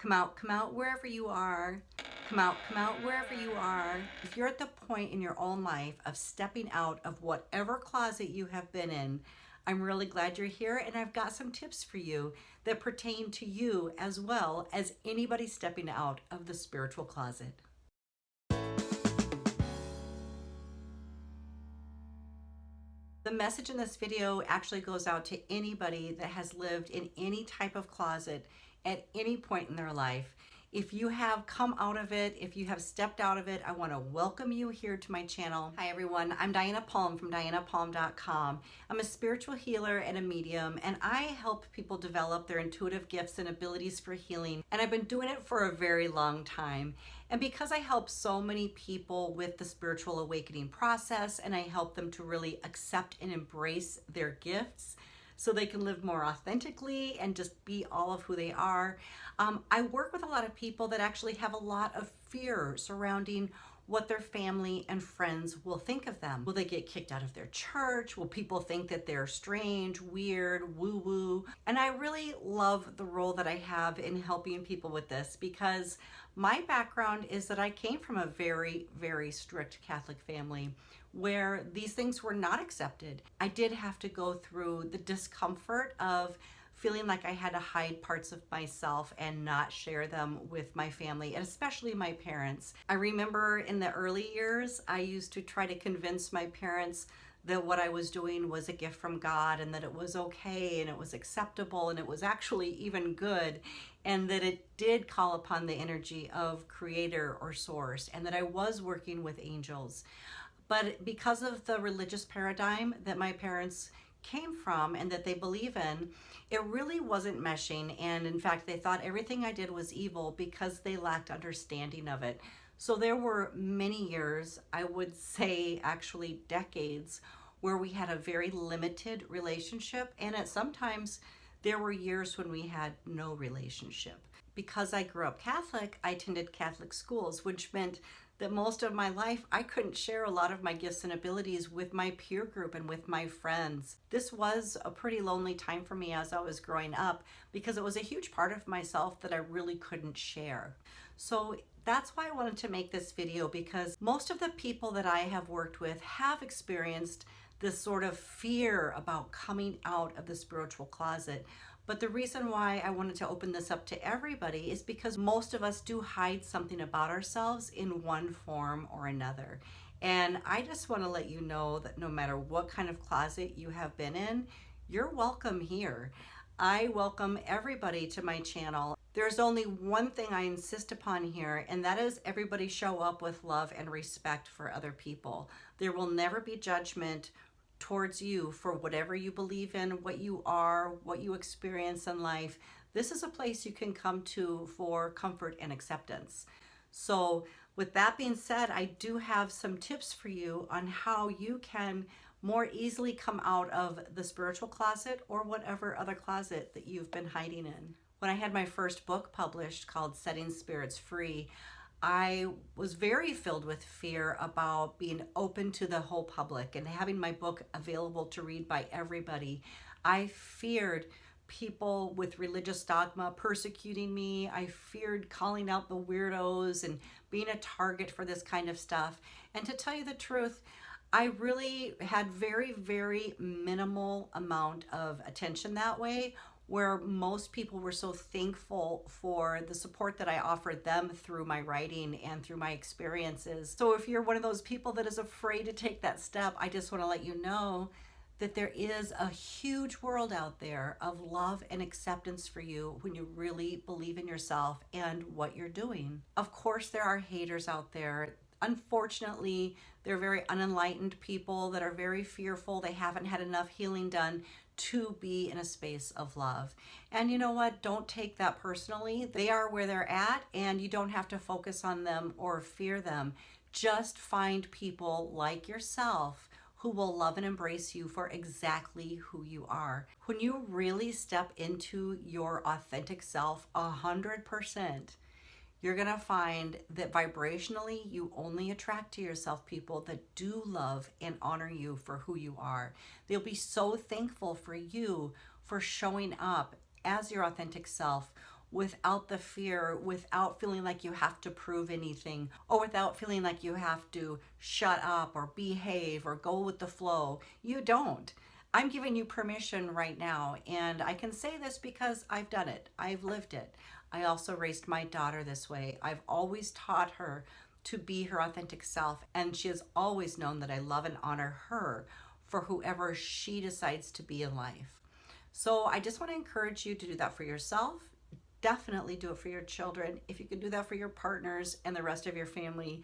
come out wherever you are. Come out wherever you are. If you're at the point in your own life of stepping out of whatever closet you have been in, I'm really glad you're here, and I've got some tips for you that pertain to you as well as anybody stepping out of the spiritual closet. The message in this video actually goes out to anybody that has lived in any type of closet at any point in their life. If you have come out of it, if you have stepped out of it, I want to welcome you here to my channel. Hi everyone, I'm Diana Palm from DianaPalm.com. I'm a spiritual healer and a medium, and I help people develop their intuitive gifts and abilities for healing. And I've been doing it for a very long time. And because I help so many people with the spiritual awakening process, and I help them to really accept and embrace their gifts, so they can live more authentically and just be all of who they are. I work with a lot of people that actually have a lot of fear surrounding what their family and friends will think of them. Will they get kicked out of their church? Will people think that they're strange, weird, woo-woo? And I really love the role that I have in helping people with this, because my background is that I came from a very, very strict Catholic family where these things were not accepted. I did have to go through the discomfort of feeling like I had to hide parts of myself and not share them with my family, and especially my parents. I remember in the early years, I used to try to convince my parents that what I was doing was a gift from God, and that it was okay and it was acceptable and it was actually even good, and that it did call upon the energy of Creator or Source, and that I was working with angels. But because of the religious paradigm that my parents came from and that they believe in, it really wasn't meshing. And in fact, they thought everything I did was evil because they lacked understanding of it. So there were many years, I would say actually decades, where we had a very limited relationship. And at sometimes there were years when we had no relationship. Because I grew up Catholic, I attended Catholic schools, which meant that most of my life I couldn't share a lot of my gifts and abilities with my peer group and with my friends. This was a pretty lonely time for me as I was growing up, because it was a huge part of myself that I really couldn't share. So that's why I wanted to make this video, because most of the people that I have worked with have experienced this sort of fear about coming out of the spiritual closet. But the reason why I wanted to open this up to everybody is because most of us do hide something about ourselves in one form or another. And I just want to let you know that no matter what kind of closet you have been in, you're welcome here. I welcome everybody to my channel. There's only one thing I insist upon here, and that is everybody show up with love and respect for other people. There will never be judgment towards you for whatever you believe in, what you are, what you experience in life. This is a place you can come to for comfort and acceptance. So with that being said, I do have some tips for you on how you can more easily come out of the spiritual closet or whatever other closet that you've been hiding in. When I had my first book published called Setting Spirits Free, I was very filled with fear about being open to the whole public and having my book available to read by everybody. I feared people with religious dogma persecuting me. I feared calling out the weirdos and being a target for this kind of stuff. And to tell you the truth, I really had very, very minimal amount of attention that way, where most people were so thankful for the support that I offered them through my writing and through my experiences. So if you're one of those people that is afraid to take that step, I just want to let you know that there is a huge world out there of love and acceptance for you when you really believe in yourself and what you're doing. Of course, there are haters out there. Unfortunately, they're very unenlightened people that are very fearful. They haven't had enough healing done to be in a space of love. And you know what? Don't take that personally. They are where they're at, and you don't have to focus on them or fear them. Just find people like yourself who will love and embrace you for exactly who you are. When you really step into your authentic self 100%, you're gonna find that vibrationally, you only attract to yourself people that do love and honor you for who you are. They'll be so thankful for you for showing up as your authentic self without the fear, without feeling like you have to prove anything, or without feeling like you have to shut up or behave or go with the flow. You don't. I'm giving you permission right now, and I can say this because I've done it. I've lived it. I also raised my daughter this way. I've always taught her to be her authentic self, and she has always known that I love and honor her for whoever she decides to be in life. So I just want to encourage you to do that for yourself. Definitely do it for your children. If you can do that for your partners and the rest of your family,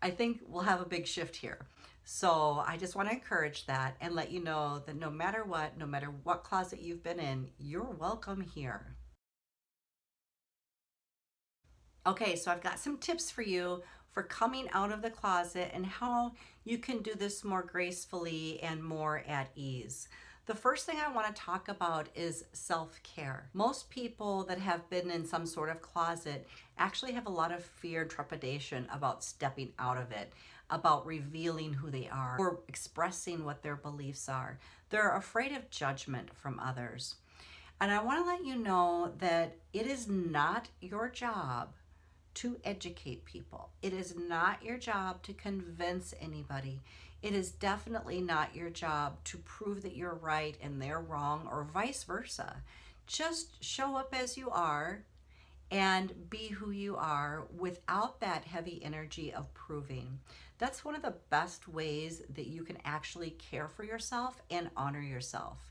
I think we'll have a big shift here. So I just want to encourage that and let you know that no matter what closet you've been in, you're welcome here. Okay, so I've got some tips for you for coming out of the closet and how you can do this more gracefully and more at ease. The first thing I want to talk about is self-care. Most people that have been in some sort of closet actually have a lot of fear and trepidation about stepping out of it, about revealing who they are, or expressing what their beliefs are. They're afraid of judgment from others. And I want to let you know that it is not your job to educate people. It is not your job to convince anybody. It is definitely not your job to prove that you're right and they're wrong, or vice versa. Just show up as you are and be who you are without that heavy energy of proving. That's one of the best ways that you can actually care for yourself and honor yourself,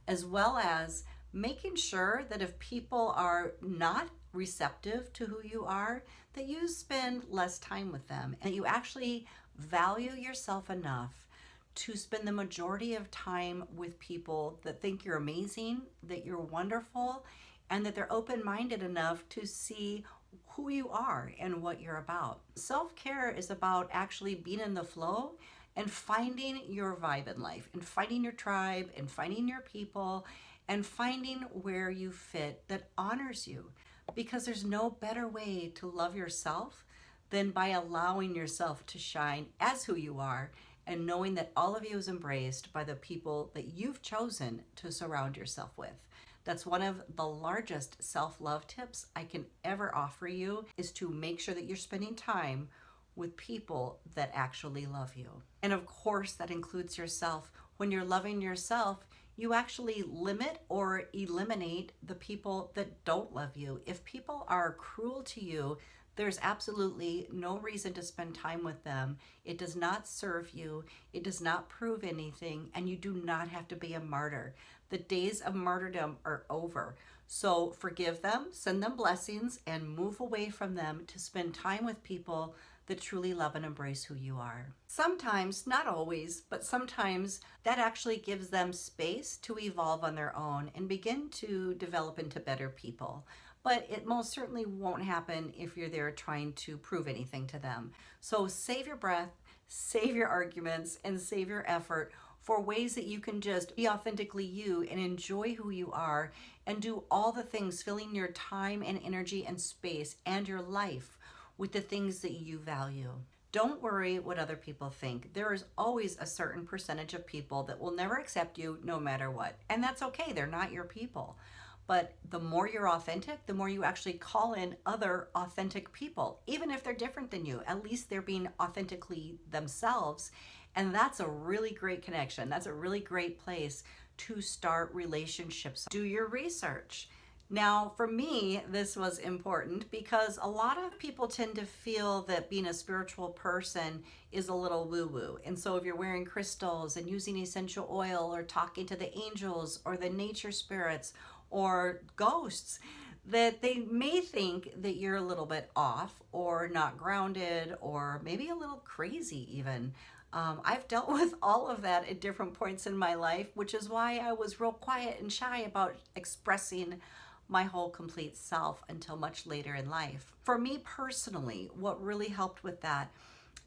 as well as making sure that if people are not receptive to who you are, that you spend less time with them and that you actually value yourself enough to spend the majority of time with people that think you're amazing, that you're wonderful, and that they're open-minded enough to see who you are and what you're about. Self-care is about actually being in the flow and finding your vibe in life, and finding your tribe, and finding your people, and finding where you fit that honors you. Because there's no better way to love yourself than by allowing yourself to shine as who you are, and knowing that all of you is embraced by the people that you've chosen to surround yourself with. That's one of the largest self-love tips I can ever offer you, is to make sure that you're spending time with people that actually love you. And of course, that includes yourself. When you're loving yourself, you actually limit or eliminate the people that don't love you. If people are cruel to you, there's absolutely no reason to spend time with them. It does not serve you. It does not prove anything, and you do not have to be a martyr. The days of martyrdom are over. So forgive them, send them blessings, and move away from them to spend time with people that truly love and embrace who you are. Sometimes, not always, but sometimes that actually gives them space to evolve on their own and begin to develop into better people. But it most certainly won't happen if you're there trying to prove anything to them. So save your breath, save your arguments, and save your effort for ways that you can just be authentically you and enjoy who you are and do all the things, filling your time and energy and space and your life with the things that you value. Don't worry what other people think. There is always a certain percentage of people that will never accept you no matter what. And that's okay, they're not your people. But the more you're authentic, the more you actually call in other authentic people. Even if they're different than you, at least they're being authentically themselves. And that's a really great connection. That's a really great place to start relationships. Do your research. Now, for me, this was important because a lot of people tend to feel that being a spiritual person is a little woo-woo. And so if you're wearing crystals and using essential oil or talking to the angels or the nature spirits or ghosts, that they may think that you're a little bit off or not grounded or maybe a little crazy even. I've dealt with all of that at different points in my life, which is why I was real quiet and shy about expressing my whole complete self until much later in life. For me personally, what really helped with that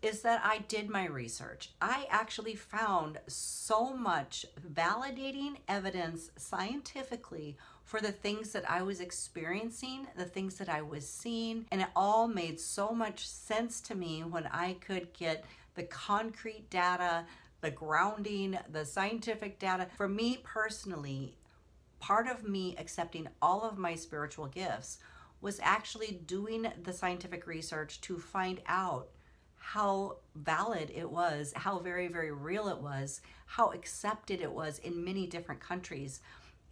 is that I did my research. I actually found so much validating evidence scientifically for the things that I was experiencing, the things that I was seeing, and it all made so much sense to me when I could get the concrete data, the grounding, the scientific data. For me personally, part of me accepting all of my spiritual gifts was actually doing the scientific research to find out how valid it was, how very, very real it was, how accepted it was in many different countries.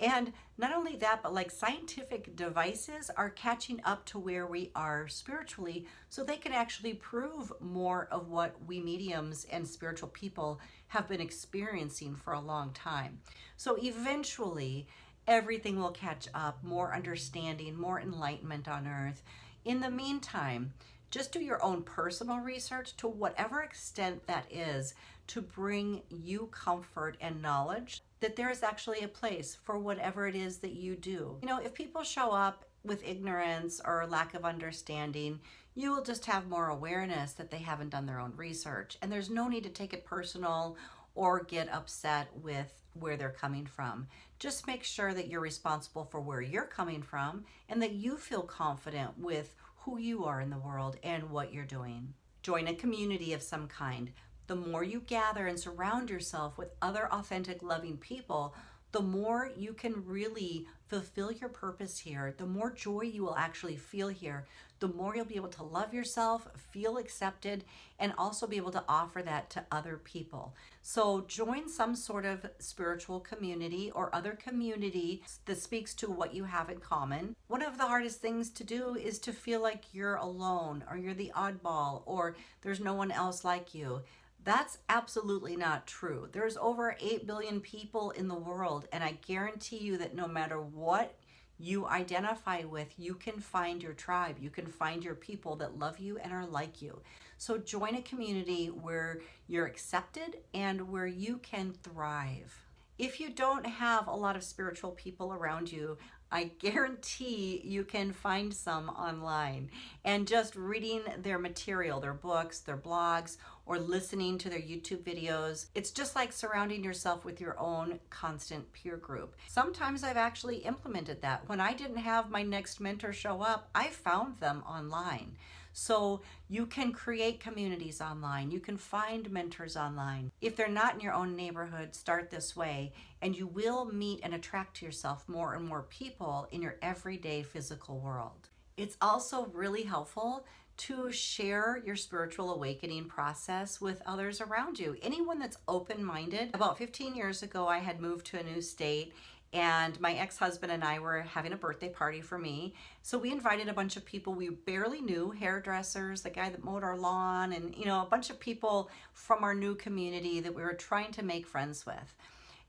And not only that, but like scientific devices are catching up to where we are spiritually, so they can actually prove more of what we mediums and spiritual people have been experiencing for a long time. So eventually, everything will catch up, more understanding, more enlightenment on earth. In the meantime, just do your own personal research to whatever extent that is, to bring you comfort and knowledge that there is actually a place for whatever it is that you do. You know, if people show up with ignorance or lack of understanding, you will just have more awareness that they haven't done their own research. And there's no need to take it personal or get upset with where they're coming from. Just make sure that you're responsible for where you're coming from and that you feel confident with who you are in the world and what you're doing. Join a community of some kind. The more you gather and surround yourself with other authentic, loving people, the more you can really fulfill your purpose here, the more joy you will actually feel here, the more you'll be able to love yourself, feel accepted, and also be able to offer that to other people. So join some sort of spiritual community or other community that speaks to what you have in common. One of the hardest things to do is to feel like you're alone or you're the oddball or there's no one else like you. That's absolutely not true. There's over 8 billion people in the world, and I guarantee you that no matter what you identify with, you can find your tribe. You can find your people that love you and are like you. So join a community where you're accepted and where you can thrive. If you don't have a lot of spiritual people around you, I guarantee you can find some online. And just reading their material, their books, their blogs, or listening to their YouTube videos, it's just like surrounding yourself with your own constant peer group. Sometimes I've actually implemented that. When I didn't have my next mentor show up, I found them online. So you can create communities online. You can find mentors online. If they're not in your own neighborhood, start this way, and you will meet and attract to yourself more and more people in your everyday physical world. It's also really helpful to share your spiritual awakening process with others around you. Anyone that's open-minded. About 15 years ago, I had moved to a new state, and my ex-husband and I were having a birthday party for me. So we invited a bunch of people we barely knew, hairdressers, the guy that mowed our lawn, and a bunch of people from our new community that we were trying to make friends with.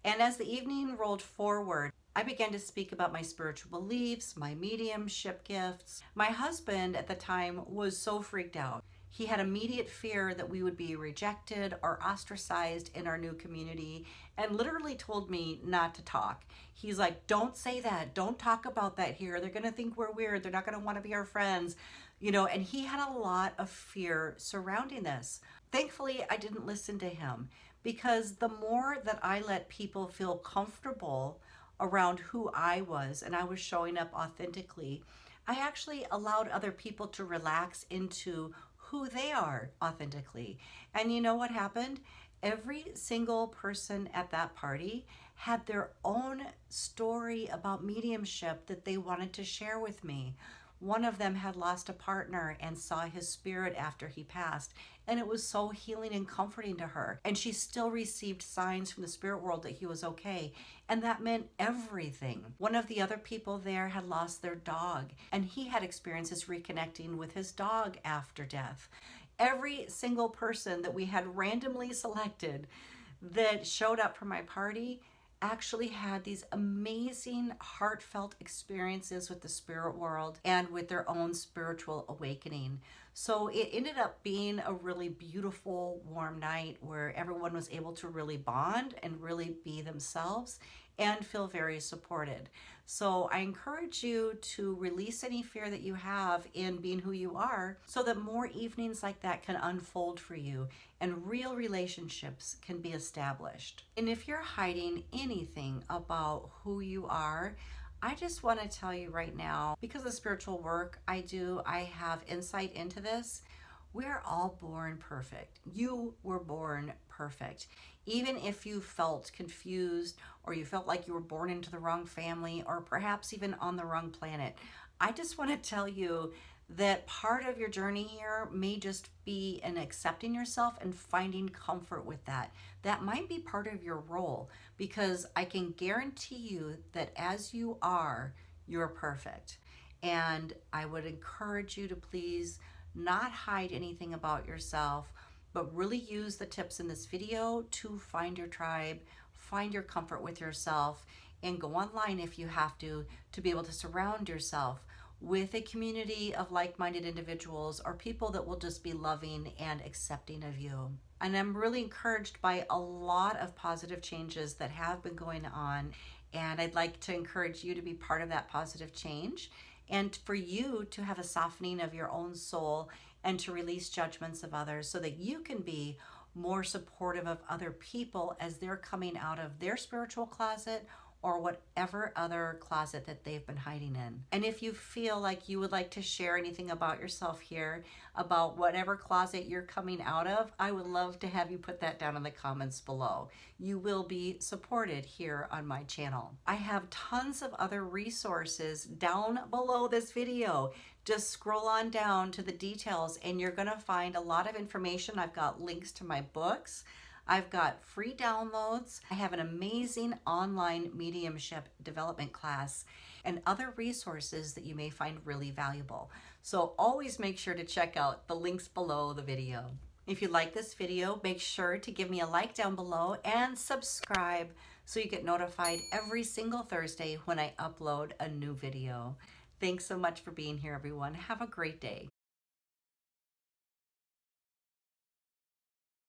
And as the evening rolled forward, I began to speak about my spiritual beliefs, my mediumship gifts. My husband at the time was so freaked out. He had immediate fear that we would be rejected or ostracized in our new community and literally told me not to talk. He's like, don't say that. Don't talk about that here. They're going to think we're weird. They're not going to want to be our friends. And he had a lot of fear surrounding this. Thankfully, I didn't listen to him, because the more that I let people feel comfortable around who I was and I was showing up authentically, I actually allowed other people to relax into who they are authentically. And you know what happened? Every single person at that party had their own story about mediumship that they wanted to share with me. One of them had lost a partner and saw his spirit after he passed, and it was so healing and comforting to her. And she still received signs from the spirit world that he was okay, and that meant everything. One of the other people there had lost their dog, and he had experiences reconnecting with his dog after death. Every single person that we had randomly selected that showed up for my party actually had these amazing, heartfelt experiences with the spirit world and with their own spiritual awakening. So it ended up being a really beautiful, warm night where everyone was able to really bond and really be themselves and feel very supported. So I encourage you to release any fear that you have in being who you are, so that more evenings like that can unfold for you and real relationships can be established. And if you're hiding anything about who you are, I just want to tell you right now, because of the spiritual work I do, I have insight into this. We're all born perfect. You were born perfect. Even if you felt confused or you felt like you were born into the wrong family or perhaps even on the wrong planet, I just want to tell you that part of your journey here may just be in accepting yourself and finding comfort with that. That might be part of your role, because I can guarantee you that as you are, you're perfect. And I would encourage you to please not hide anything about yourself, but really use the tips in this video to find your tribe, find your comfort with yourself, and go online if you have to be able to surround yourself with a community of like-minded individuals or people that will just be loving and accepting of you. And I'm really encouraged by a lot of positive changes that have been going on, and I'd like to encourage you to be part of that positive change, and for you to have a softening of your own soul and to release judgments of others so that you can be more supportive of other people as they're coming out of their spiritual closet or whatever other closet that they've been hiding in. And if you feel like you would like to share anything about yourself here, about whatever closet you're coming out of, I would love to have you put that down in the comments below. You will be supported here on my channel. I have tons of other resources down below this video. Just scroll on down to the details and you're gonna find a lot of information. I've got links to my books. I've got free downloads. I have an amazing online mediumship development class and other resources that you may find really valuable. So always make sure to check out the links below the video. If you like this video, make sure to give me a like down below and subscribe so you get notified every single Thursday when I upload a new video. Thanks so much for being here, everyone. Have a great day.